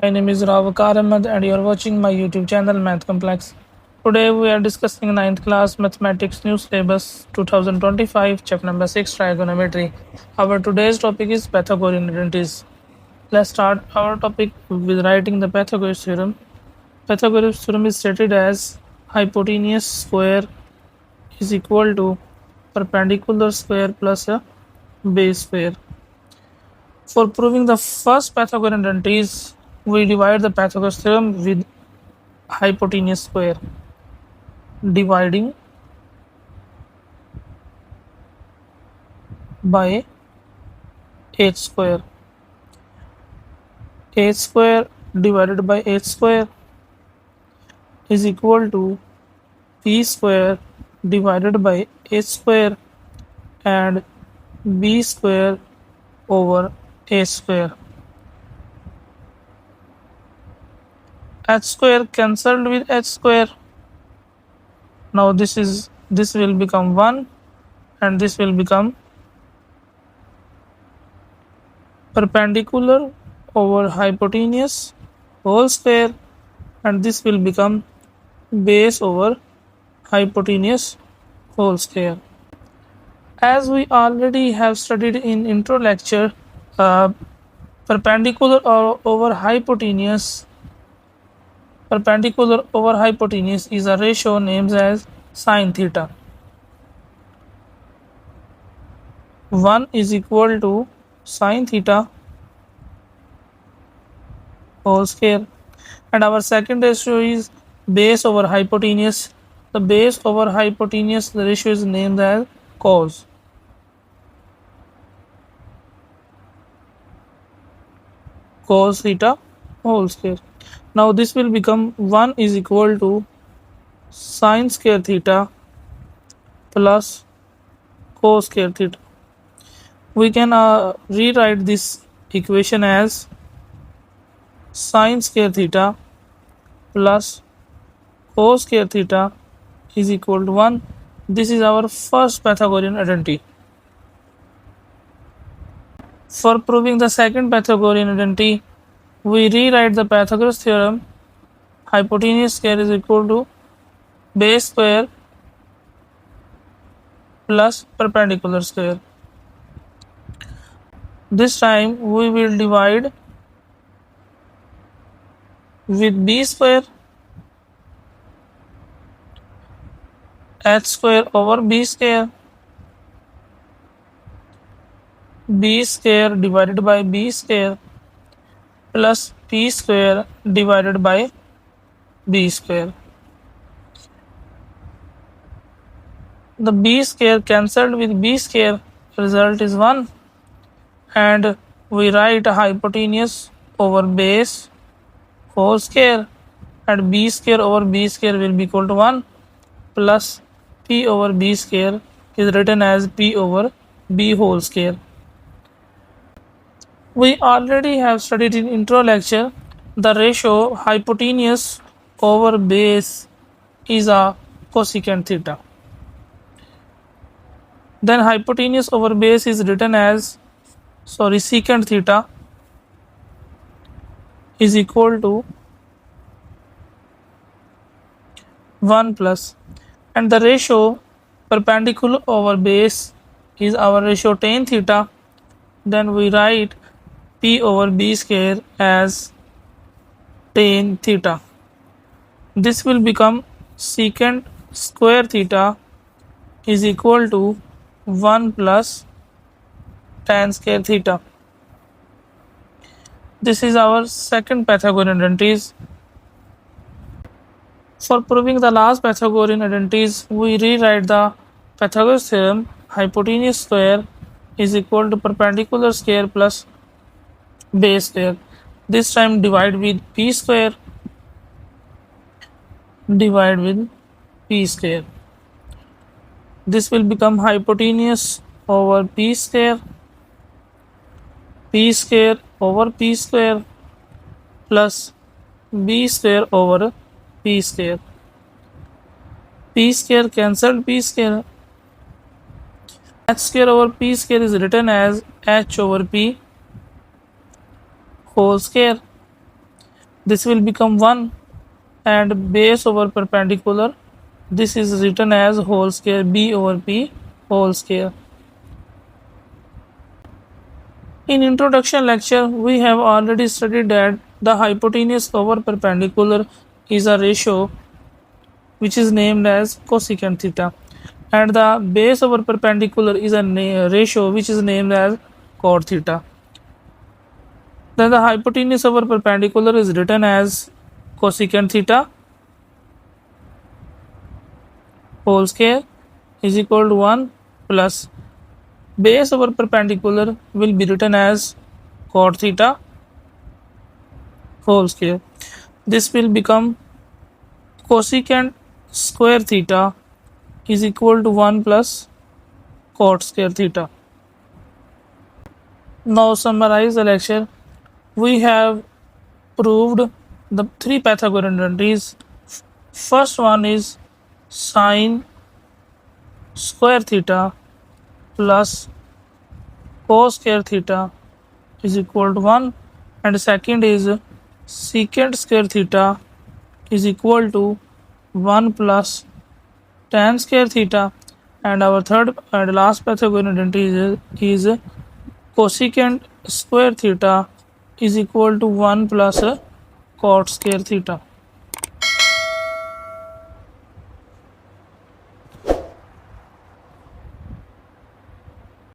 My name is Ravakar Ahmed and you are watching my YouTube channel Math Complex. Today we are discussing ninth class Mathematics New Syllabus 2025 chapter number 6 Trigonometry. Our today's topic is Pythagorean identities. Let's start our topic with writing the Pythagoras theorem. Pythagoras theorem is stated as hypotenuse square is equal to perpendicular square plus a base square. For proving the first Pythagorean identities, we divide the Pythagoras theorem with hypotenuse square, dividing by h square. H square divided by h square is equal to p square divided by h square and b square over h square. H square cancelled with h square. Now this will become 1 and this will become perpendicular over hypotenuse whole square and this will become base over hypotenuse whole square. As we already have studied in intro lecture, uh, perpendicular over hypotenuse is a ratio named as sine theta. 1 is equal to sine theta whole square, and our second ratio is base over hypotenuse. The base over hypotenuse, the ratio is named as cos. Cos theta whole square. Now this will become 1 is equal to sine square theta plus cos square theta. We can rewrite this equation as sine square theta plus cos square theta is equal to 1. This is our first Pythagorean identity. For proving the second Pythagorean identity, we rewrite the Pythagoras theorem. Hypotenuse square is equal to base square plus perpendicular square. This time we will divide with b square, h square over b square divided by b square plus p square divided by b square. The b square cancelled with b square, result is 1, and we write hypotenuse over base whole square and b square over b square will be equal to 1 plus p over b square is written as p over b whole square. We already have studied in intro lecture the ratio hypotenuse over base is a cosecant theta. Then hypotenuse over base is written as secant theta is equal to 1 plus, and the ratio perpendicular over base is our ratio tan theta. Then we write p over b square as tan theta. This will become secant square theta is equal to 1 plus tan square theta. This is our second Pythagorean identities. For proving the last Pythagorean identities, we rewrite the Pythagoras theorem. Hypotenuse square is equal to perpendicular square plus base square. This time divide with p square. This will become hypotenuse over p square over p square plus b square over p square. P square cancelled p square. H square over p square is written as h over p whole square, this will become 1, and base over perpendicular, this is written as whole square b over p whole square. In introduction lecture, we have already studied that the hypotenuse over perpendicular is a ratio which is named as cosecant theta, and the base over perpendicular is a ratio which is named as cot theta. Then the hypotenuse over perpendicular is written as cosecant theta whole square is equal to 1 plus base over perpendicular will be written as cot theta whole square. This will become cosecant square theta is equal to 1 plus cot square theta. Now summarize the lecture. We have proved the three Pythagorean identities. First one is sine square theta plus cos square theta is equal to 1, and second is secant square theta is equal to 1 plus tan square theta, and our third and last Pythagorean identity is cosecant square theta is equal to 1 plus cot square theta.